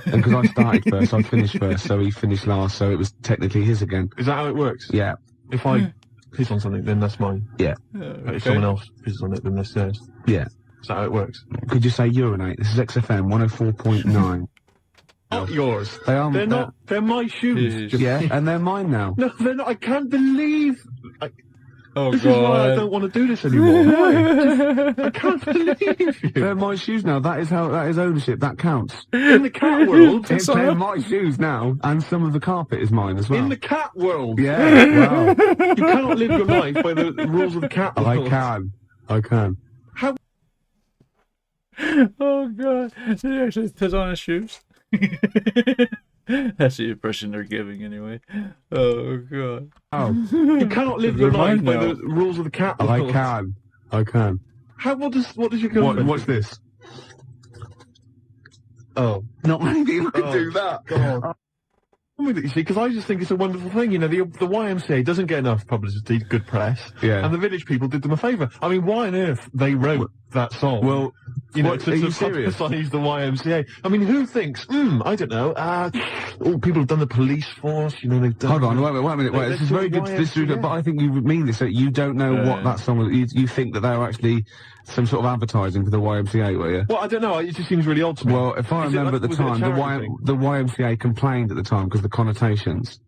And because I started first, I finished first, so he finished last, so it was technically his again. Is that how it works? Yeah. If I piss on something, then that's mine. Yeah. But if someone else pisses on it, then that's theirs. Yeah. Is that how it works? Could you say urinate? This is XFM 104.9. Not yours. They are. They're not. They're my shoes. Yeah, and they're mine now. No, they're not. I can't believe. Oh, This is why I don't want to do this anymore. Why? I can't believe you. They're my shoes now. That is ownership. That counts. In the cat world, They're my shoes now, and some of the carpet is mine as well. in the cat world, Yeah, wow. you cannot live your life by the rules of the cat world. I can. Oh god, did he actually put on his shoes? That's the impression they're giving anyway. Oh god. Oh, You cannot live your life Remind by me the rules of the cat world. I can. What does your girlfriend? What's this? Oh, Not many people can Oh, do that. God. You see, because I just think it's a wonderful thing. You know, the YMCA doesn't get enough publicity, good press, Yeah. and the village people did them a favour. I mean, why on earth they wrote that song? Well, you know, what, are you serious? publicise the YMCA. I mean, who thinks? I don't know. People have done the police force. You know, they've done. Hold on, wait a minute. Wait, this is very good. But I think you mean this. That you don't know what that song was. You think that they were actually some sort of advertising for the YMCA, were you? Well, I don't know. It just seems really odd to me. Well, if I remember at the time, the YMCA complained at the time because of the connotations.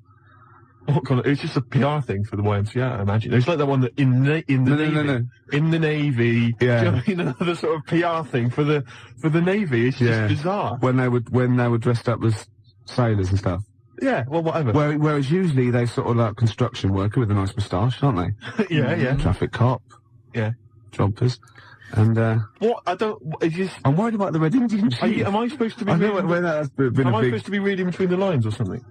What kind of, it's just a PR thing for the YMCA, I imagine. It's like that one that in the Navy. In the Navy. Yeah. Do you know what I mean? Another sort of PR thing for the Navy. It's just bizarre. When they were dressed up as sailors and stuff. Yeah, well, whatever. Whereas usually they sort of like construction worker with a nice moustache, aren't they? yeah. Traffic cop. Yeah. Jumpers. And, What? I don't, it's just, I'm worried about the Red Indian chief. am I supposed to be I know reading, where that's been am a I big... supposed to be reading between the lines or something?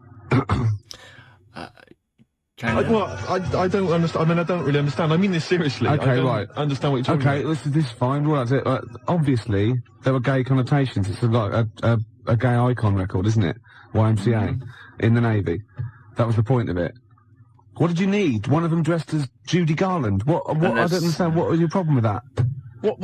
Kind of. Well, I don't understand. I mean, I don't really understand. I mean this seriously. Okay, I don't right. understand what you're talking Okay, about. this is fine. Well, that's it. Obviously, there were gay connotations. It's like a gay icon record, isn't it? YMCA in the Navy. That was the point of it. What did you need? One of them dressed as Judy Garland. What? I don't understand. What was your problem with that? What?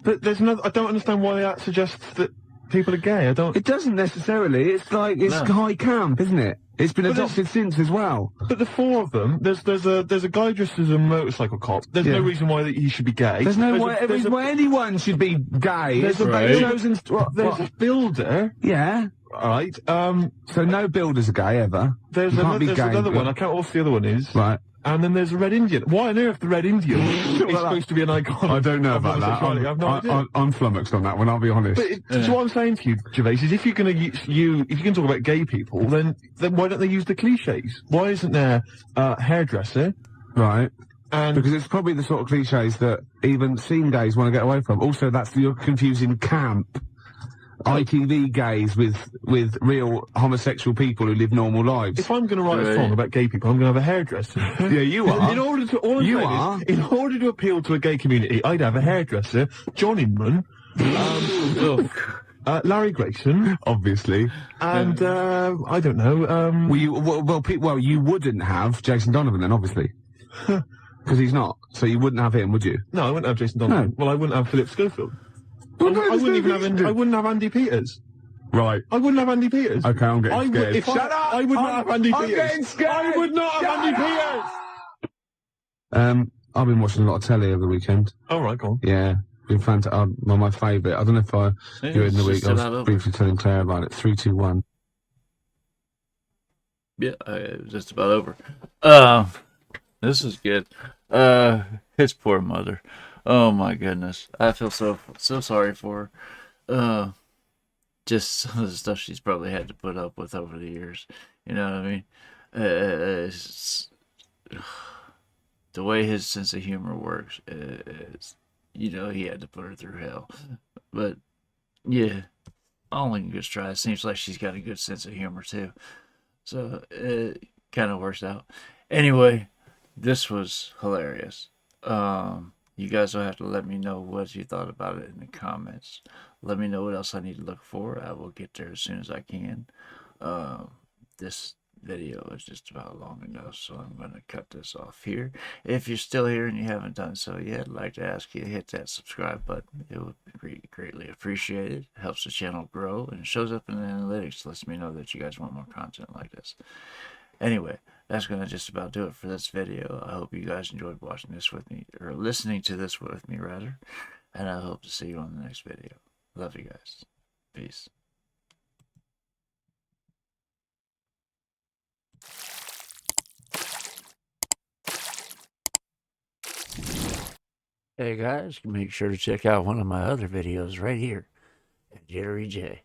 But there's no. I don't understand why that suggests that people are gay. I don't. It doesn't necessarily. It's like high camp, isn't it? It's been adopted since as well. But the four of them, there's a guy dressed as a motorcycle cop. There's no reason why he should be gay. There's no reason why anyone should be gay. There's a builder. Yeah. Right. So no builders are gay ever. There's another one. I can't. What the other one is? Right. And then there's a Red Indian. Why on earth the Red Indian is supposed to be an icon? I don't know about that. I have no idea. I'm flummoxed on that one. I'll be honest. But so what I'm saying to you, Gervais, is if you're going to if you can talk about gay people, then why don't they use the cliches? Why isn't there a hairdresser? Right. And because it's probably the sort of cliches that even scene gays want to get away from. Also, you're confusing camp. ITV gays with real homosexual people who live normal lives. If I'm going to write a song about gay people, I'm going to have a hairdresser. Yeah, you are. In order to appeal to a gay community, I'd have a hairdresser, John Inman, Larry Grayson, obviously, and I don't know. You wouldn't have Jason Donovan then, obviously, because he's not. So you wouldn't have him, would you? No, I wouldn't have Jason Donovan. No. Well, I wouldn't have Philip Schofield. I wouldn't have Andy Peters. Right. I wouldn't have Andy Peters. Okay, I'm getting scared. Shut up! I would not have Andy Peters. I'm getting scared. I would not have Andy Peters. I've been watching a lot of telly over the weekend. All right, go on. Yeah, been fantastic. My favourite. I don't know if during the week I was briefly telling Claire about it. 3, 2, 1. Yeah, it was just about over. This is good. His poor mother. Oh my goodness, I feel so sorry for her. Just some of the stuff she's probably had to put up with over the years. You know what I mean? The way his sense of humor works is, he had to put her through hell. But yeah, only can just try. It seems like she's got a good sense of humor too, so it kind of works out. Anyway, this was hilarious. You guys will have to let me know what you thought about it in the comments. Let me know what else I need to look for. I will get there as soon as I can. This video is just about long enough, so I'm going to cut this off here. If you're still here and you haven't done so yet, I'd like to ask you to hit that subscribe button. It would be greatly appreciated. It helps the channel grow, and it shows up in the analytics. Lets me know that you guys want more content like this. Anyway, that's going to just about do it for this video. I hope you guys enjoyed watching this with me, or listening to this with me, rather. And I hope to see you on the next video. Love you guys. Peace. Hey guys, make sure to check out one of my other videos right here at JitteryJay.